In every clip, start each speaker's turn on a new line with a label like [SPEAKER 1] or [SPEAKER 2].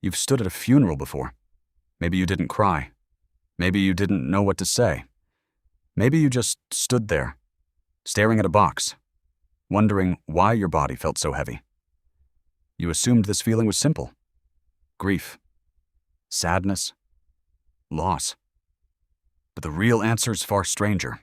[SPEAKER 1] You've stood at a funeral before. Maybe you didn't cry. Maybe you didn't know what to say. Maybe you just stood there, staring at a box, wondering why your body felt so heavy. You assumed this feeling was simple. Grief, sadness, loss. But the real answer's far stranger.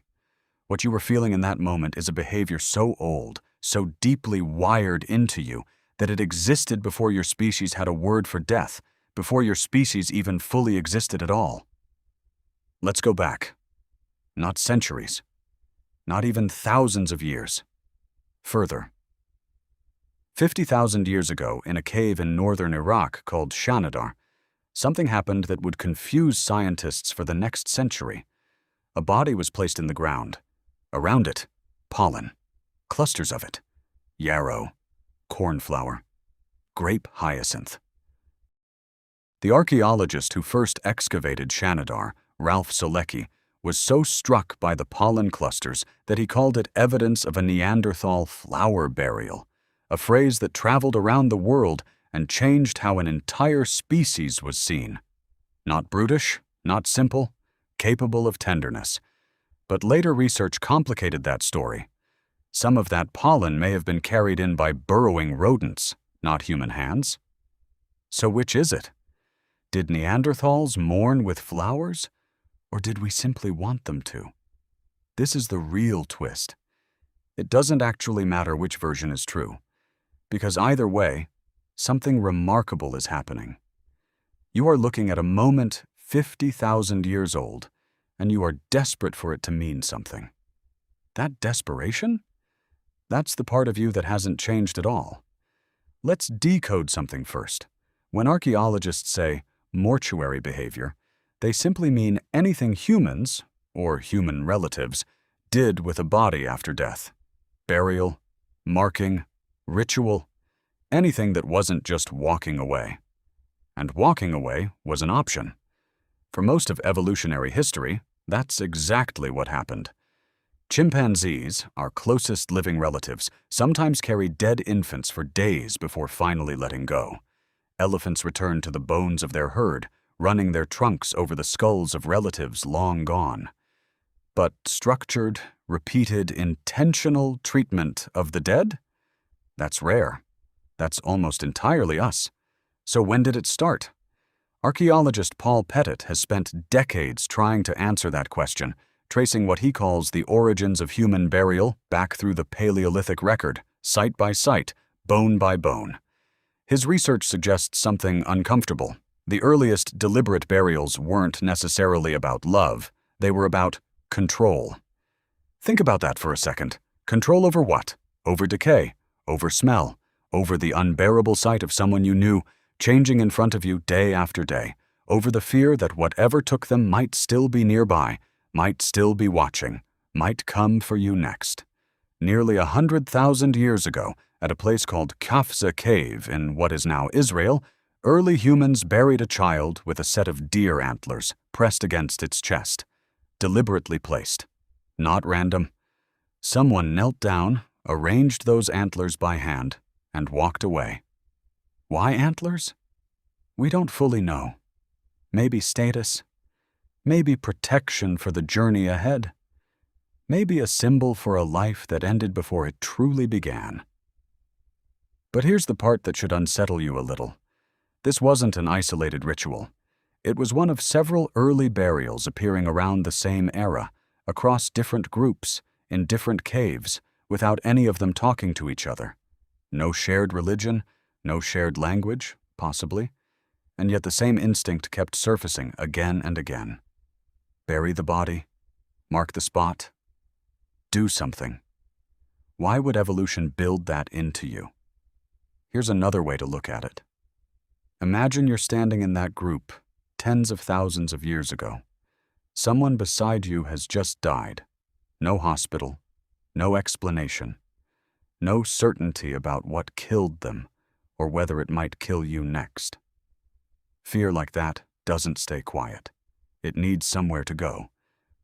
[SPEAKER 1] What you were feeling in that moment is a behavior so old, so deeply wired into you, that it existed before your species had a word for death, before your species even fully existed at all. Let's go back. Not centuries. Not even thousands of years. Further. 50,000 years ago, in a cave in northern Iraq called Shanidar, something happened that would confuse scientists for the next century. A body was placed in the ground. Around it, pollen, clusters of it, yarrow, cornflower, grape hyacinth. The archaeologist who first excavated Shanidar, Ralph Solecki, was so struck by the pollen clusters that he called it evidence of a Neanderthal flower burial, a phrase that traveled around the world and changed how an entire species was seen. Not brutish, not simple, capable of tenderness. But later research complicated that story. Some of that pollen may have been carried in by burrowing rodents, not human hands. So which is it? Did Neanderthals mourn with flowers? Or did we simply want them to? This is the real twist. It doesn't actually matter which version is true, because either way, something remarkable is happening. You are looking at a moment 50,000 years old, and you are desperate for it to mean something. That desperation? That's the part of you that hasn't changed at all. Let's decode something first. When archaeologists say mortuary behavior, they simply mean anything humans, or human relatives, did with a body after death. Burial, marking, ritual, anything that wasn't just walking away. And walking away was an option. For most of evolutionary history, that's exactly what happened. Chimpanzees, our closest living relatives, sometimes carry dead infants for days before finally letting go. Elephants return to the bones of their herd, running their trunks over the skulls of relatives long gone. But structured, repeated, intentional treatment of the dead? That's rare. That's almost entirely us. So when did it start? Archaeologist Paul Pettit has spent decades trying to answer that question, tracing what he calls the origins of human burial back through the Paleolithic record, site by site, bone by bone. His research suggests something uncomfortable. The earliest deliberate burials weren't necessarily about love, they were about control. Think about that for a second. Control over what? Over decay, over smell, over the unbearable sight of someone you knew, changing in front of you day after day, over the fear that whatever took them might still be nearby, might still be watching, might come for you next. Nearly 100,000 years ago, at a place called Kafza Cave in what is now Israel, early humans buried a child with a set of deer antlers pressed against its chest, deliberately placed, not random. Someone knelt down, arranged those antlers by hand, and walked away. Why antlers? We don't fully know. Maybe status, maybe protection for the journey ahead, maybe a symbol for a life that ended before it truly began. But here's the part that should unsettle you a little. This wasn't an isolated ritual. It was one of several early burials appearing around the same era, across different groups, in different caves, without any of them talking to each other. No shared religion, no shared language, possibly, and yet the same instinct kept surfacing again and again. Bury the body, mark the spot, do something. Why would evolution build that into you? Here's another way to look at it. Imagine you're standing in that group, tens of thousands of years ago. Someone beside you has just died. No hospital, no explanation, no certainty about what killed them or whether it might kill you next. Fear like that doesn't stay quiet. It needs somewhere to go.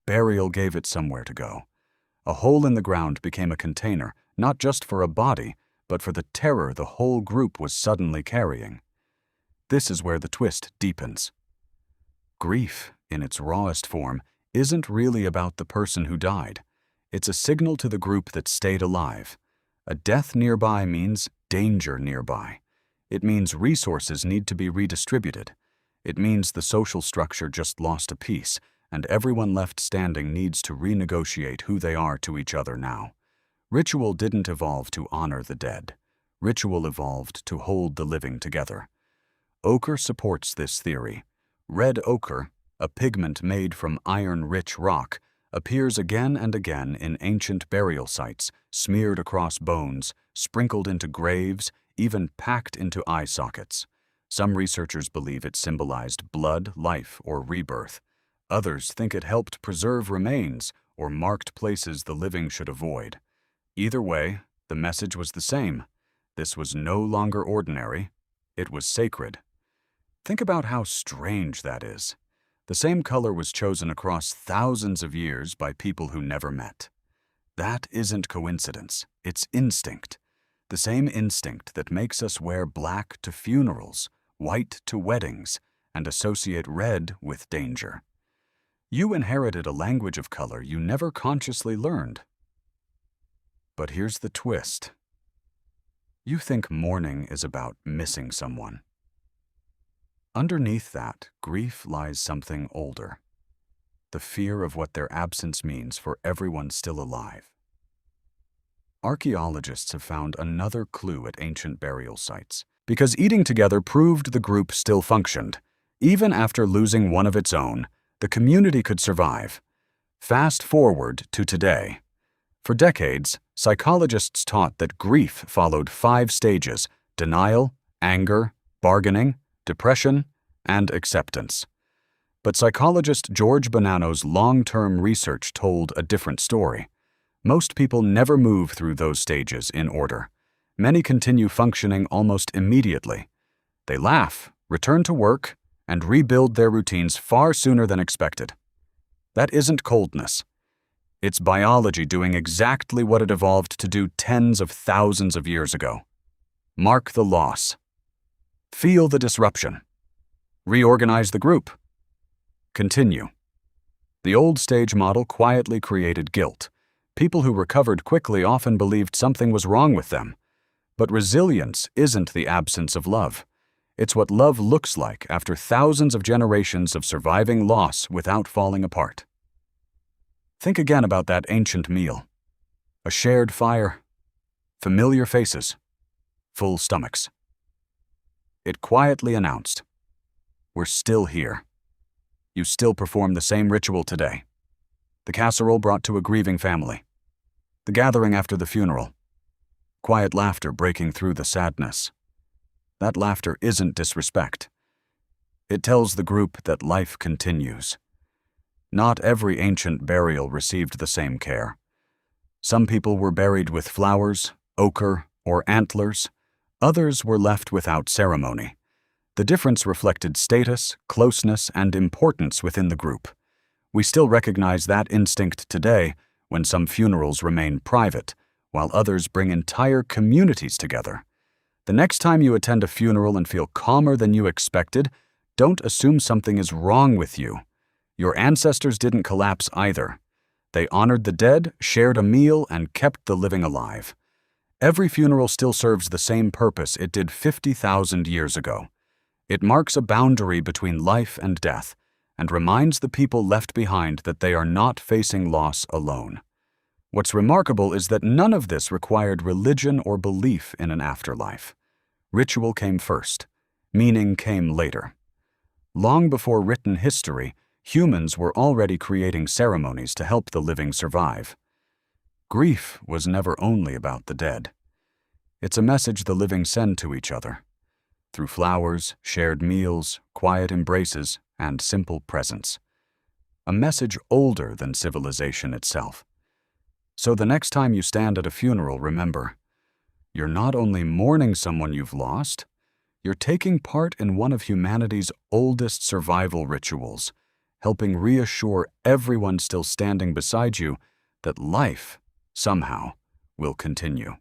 [SPEAKER 1] Burial gave it somewhere to go. A hole in the ground became a container, not just for a body, but for the terror the whole group was suddenly carrying. This is where the twist deepens. Grief, in its rawest form, isn't really about the person who died. It's a signal to the group that stayed alive. A death nearby means danger nearby. It means resources need to be redistributed. It means the social structure just lost a piece, and everyone left standing needs to renegotiate who they are to each other now. Ritual didn't evolve to honor the dead. Ritual evolved to hold the living together. Ochre supports this theory. Red ochre, a pigment made from iron-rich rock, appears again and again in ancient burial sites, smeared across bones, sprinkled into graves, even packed into eye sockets. Some researchers believe it symbolized blood, life, or rebirth. Others think it helped preserve remains or marked places the living should avoid. Either way, the message was the same. This was no longer ordinary. It was sacred. Think about how strange that is. The same color was chosen across thousands of years by people who never met. That isn't coincidence. It's instinct. The same instinct that makes us wear black to funerals, white to weddings, and associate red with danger. You inherited a language of color you never consciously learned. But here's the twist. You think mourning is about missing someone. Underneath that, grief lies something older. The fear of what their absence means for everyone still alive. Archaeologists have found another clue at ancient burial sites, because eating together proved the group still functioned. Even after losing one of its own, the community could survive. Fast forward to today. For decades, psychologists taught that grief followed 5 stages: denial, anger, bargaining, depression, and acceptance. But psychologist George Bonanno's long-term research told a different story. Most people never move through those stages in order. Many continue functioning almost immediately. They laugh, return to work, and rebuild their routines far sooner than expected. That isn't coldness. It's biology doing exactly what it evolved to do tens of thousands of years ago. Mark the loss. Feel the disruption. Reorganize the group. Continue. The old stage model quietly created guilt. People who recovered quickly often believed something was wrong with them. But resilience isn't the absence of love. It's what love looks like after thousands of generations of surviving loss without falling apart. Think again about that ancient meal. A shared fire, familiar faces, full stomachs. It quietly announced, "We're still here." You still perform the same ritual today. The casserole brought to a grieving family. The gathering after the funeral. Quiet laughter breaking through the sadness. That laughter isn't disrespect. It tells the group that life continues. Not every ancient burial received the same care. Some people were buried with flowers, ochre, or antlers. Others were left without ceremony. The difference reflected status, closeness, and importance within the group. We still recognize that instinct today when some funerals remain private, while others bring entire communities together. The next time you attend a funeral and feel calmer than you expected, don't assume something is wrong with you. Your ancestors didn't collapse either. They honored the dead, shared a meal, and kept the living alive. Every funeral still serves the same purpose it did 50,000 years ago. It marks a boundary between life and death, and reminds the people left behind that they are not facing loss alone. What's remarkable is that none of this required religion or belief in an afterlife. Ritual came first. Meaning came later. Long before written history, humans were already creating ceremonies to help the living survive. Grief was never only about the dead. It's a message the living send to each other, through flowers, shared meals, quiet embraces, and simple presence. A message older than civilization itself. So the next time you stand at a funeral, remember, you're not only mourning someone you've lost, you're taking part in one of humanity's oldest survival rituals, helping reassure everyone still standing beside you that life, somehow, will continue.